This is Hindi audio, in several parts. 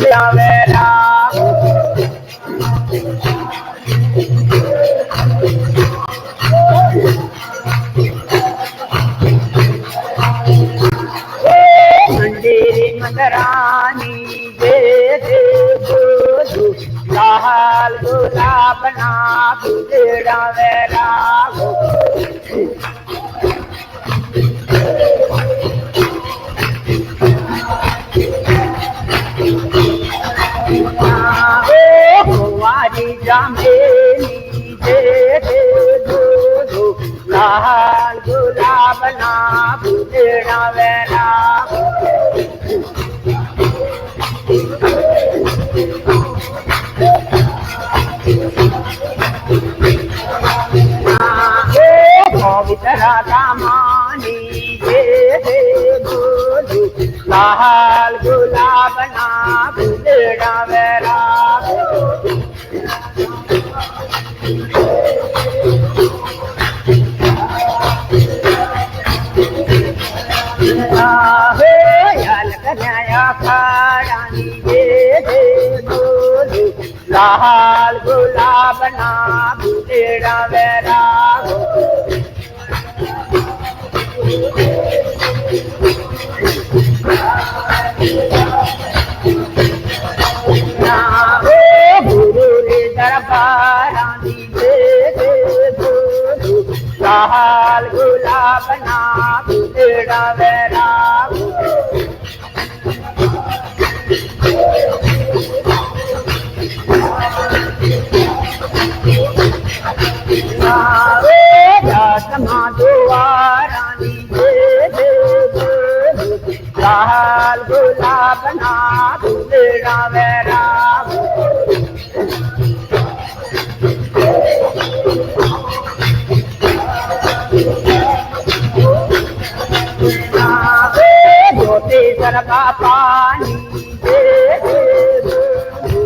वेरा मंदिर मंदरानी दे बोलू लाल गुलाब ना गुजरा वेरा जामेली दे बोलू लाल गुलाब ना गुजरा वेरा पवित्रा दामानी दे बोलू लाल गुलाब ना गुजरा वेरा रानी दे बोलू लाल गुलाब ना गुजरा वेरा गुरु दरबारानी दे बोलू लाल गुलाब ना गुजरा वेरा रानी दे बोलू लाल गुलाब ना गुजरा वेरा सरबा पानी दे बोलू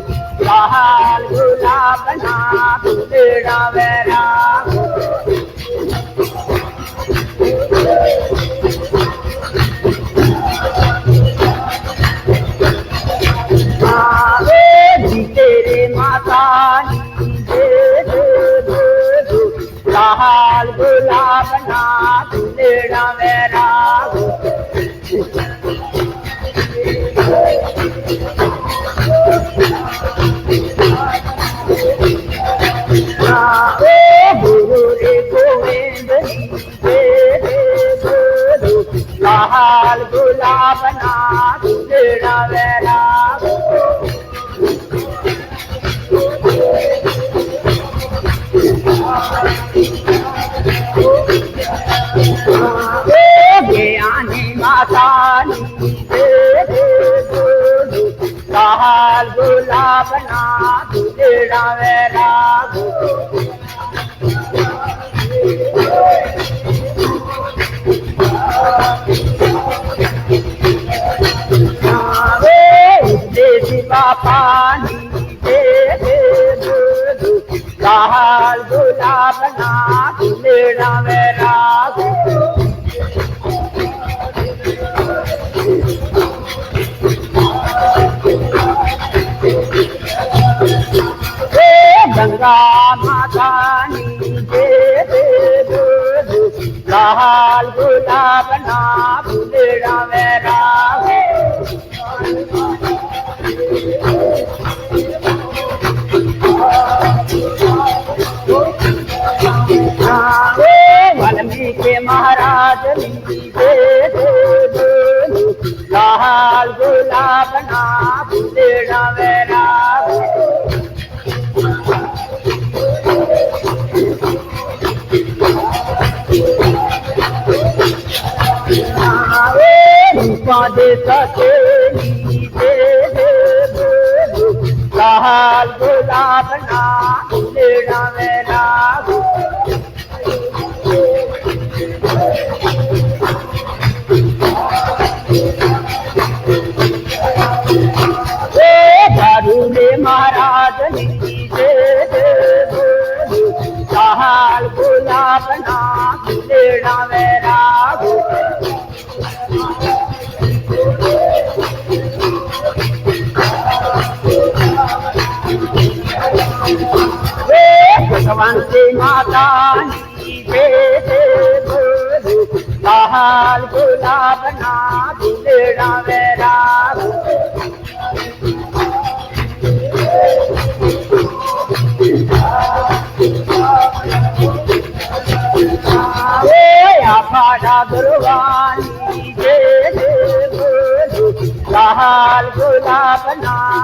लाल गुलाब ना गुजरा वेरा तेरे माता दे बोलू लाल गुलाब ना गुजरा वेरा गुरु रे गोविंद दे बोलू लाल गुलाब ना गुजरा वेरा ज्ञानी माता दे बोलू लाल गुलाब ना गुजरा वेरा पानी दे बोलू लाल गुलाब ना गुजरा वेरा गंगा माता दे बोलू लाल गुलाब ना गुजरा वेरा वाल्मीकि महाराज दे बोलू लाल गुलाब ना गुजरा वेरा दे सकेली दे बोलू लाल गुलाब ना गुजरा वेरा महाराज दे बोलू लाल गुलाब ना गुजरा वेरा માતાની જય જય બોલું લાલ ગુલાબના દિલડા વેરા આફાડા ગુરવાની જય જય બોલું લાલ ગુલાબના